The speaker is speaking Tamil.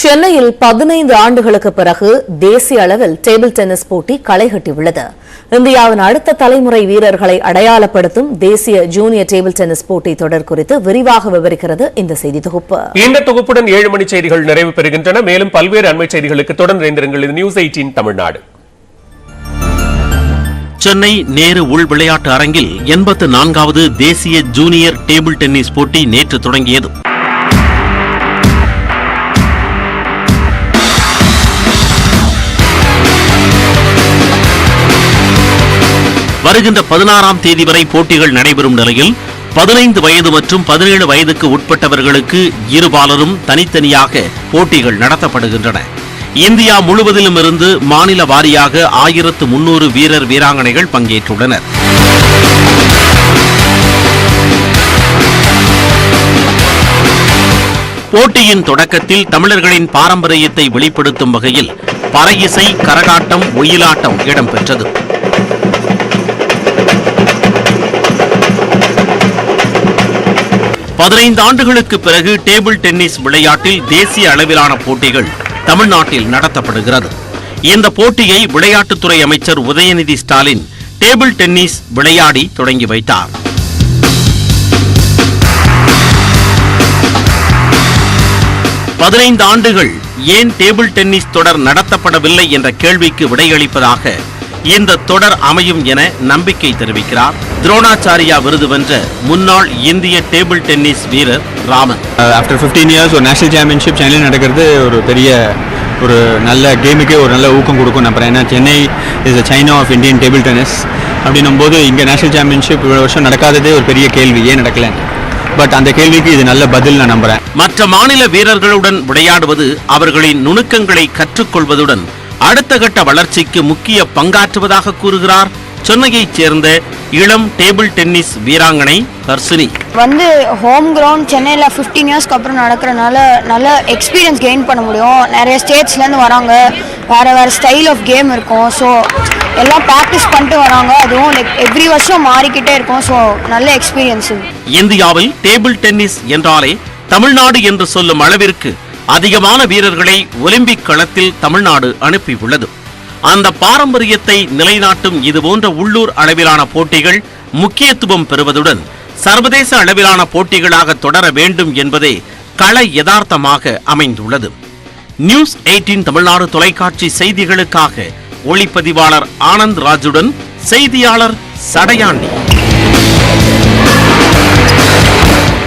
சென்னையில் 15 ஆண்டுகளுக்கு பிறகு தேசிய அளவில் டேபிள் டென்னிஸ் போட்டி களைகட்டியுள்ளது. இந்தியாவின் அடுத்த தலைமுறை வீரர்களை அடையாளப்படுத்தும் தேசிய ஜூனியர் டேபிள் டென்னிஸ் போட்டி தொடர் குறித்து விரிவாக விவரிக்கிறது இந்த செய்தி தொகுப்பு. இந்த தொகுப்புடன் 7 மணி செய்திகள் நிறைவு பெறுகின்றன. மேலும் பல்வேறு அண்மை செய்திகளுக்கு தொடர்ந்து இணைந்திருங்கள். இது நியூஸ் 18 தமிழ்நாடு. சென்னை நேரு உள் விளையாட்டு அரங்கில் 84வது தேசிய ஜூனியர் டேபிள் டென்னிஸ் போட்டி நேற்று தொடங்கியது. வருகின்ற 16ஆம் தேதி வரை போட்டிகள் நடைபெறும் நிலையில் 15 வயது மற்றும் 17 வயதுக்கு உட்பட்டவர்களுக்கு இருபாலரும் தனித்தனியாக போட்டிகள் நடத்தப்படுகின்றன. இந்தியா முழுவதிலும் இருந்து மாநில வாரியாக 1300 வீரர் வீராங்கனைகள் பங்கேற்றுள்ளனர். போட்டியின் தொடக்கத்தில் தமிழர்களின் பாரம்பரியத்தை வெளிப்படுத்தும் வகையில் பறையிசை, கரகாட்டம், ஒயிலாட்டம் இடம்பெற்றது. பதினைந்து ஆண்டுகளுக்கு பிறகு டேபிள் டென்னிஸ் விளையாட்டில் தேசிய அளவிலான போட்டிகள் தமிழ்நாட்டில் நடத்தப்படுகிறது. இந்த போட்டியை விளையாட்டுத்துறை அமைச்சர் உதயநிதி ஸ்டாலின் டேபிள் டென்னிஸ் விளையாடி தொடங்கி வைத்தார். பதினைந்து ஆண்டுகள் ஏன் டேபிள் டென்னிஸ் தொடர் நடத்தப்படவில்லை என்ற கேள்விக்கு விடையளிப்பதாக இந்த தொடர் அமையும் என நம்பிக்கை தெரிவிக்கிறார் துரோணாச்சாரியா விருது வென்ற முன்னாள் இந்திய டேபிள் டென்னிஸ் வீரர் ராமன். ஆஃப்டர் 15 இயர்ஸ் ஒரு நேஷனல் சாம்பியன்ஷிப் சென்னையில் நடக்கிறது ஒரு பெரிய ஒரு நல்ல கேமுக்கே ஒரு நல்ல ஊக்கம் கொடுக்கும் நம்புறேன். ஏன்னா Chennai is a China of Indian table tennis. அப்படின்னும் போது இங்கே நேஷனல் சாம்பியன்ஷிப் இவ்வளோ வருஷம் நடக்காததே ஒரு பெரிய கேள்வி, ஏன் நடக்கல? பட் அந்த கேள்விக்கு இது நல்ல பதில் நான் நம்புறேன். மற்ற மாநில வீரர்களுடன் விளையாடுவது அவர்களின் நுணுக்கங்களை கற்றுக்கொள்வதுடன் அடுத்த கட்ட வளர்ச்சிக்கு முக்கிய பங்காற்றுவதாக கூறுகிறார் சென்னையைச் சேர்ந்த இளம் டேபிள் டென்னிஸ் வீராங்கனை ஹர்ஷினி. ஹோம் கிரவுண்ட் சென்னையில் 15 இயர்ஸ்க்கு அப்புறம் நடக்கிறனால நல்ல எக்ஸ்பீரியன்ஸ் கெயின் பண்ண முடியும். நிறைய ஸ்டேட்ஸ்லேருந்து வராங்க, வேறு ஸ்டைல் ஆஃப் கேம் இருக்கும். ஸோ எல்லாம் ப்ராக்டிஸ் பண்ணிட்டு வராங்க. அதுவும் எவ்ரி வருஷம் மாறிக்கிட்டே இருக்கும். ஸோ நல்ல எக்ஸ்பீரியன்ஸ். இந்தியாவில் டேபிள் டென்னிஸ் என்றாலே தமிழ்நாடு என்று சொல்லும் அளவிற்கு அதிகமான வீரர்களை ஒலிம்பிக் களத்தில் தமிழ்நாடு அனுப்பியுள்ளது. அந்த பாரம்பரியத்தை நிலைநாட்டும் இதுபோன்ற உள்ளூர் அளவிலான போட்டிகள் முக்கியத்துவம் பெறுவதுடன் சர்வதேச அளவிலான போட்டிகளாக தொடர வேண்டும் என்பதே கள யதார்த்தமாக அமைந்துள்ளது. நியூஸ் 18 தமிழ்நாடு தொலைக்காட்சி செய்திகளுக்காக ஒளிப்பதிவாளர் ஆனந்த் ராஜுடன் செய்தியாளர் சடையாண்டி.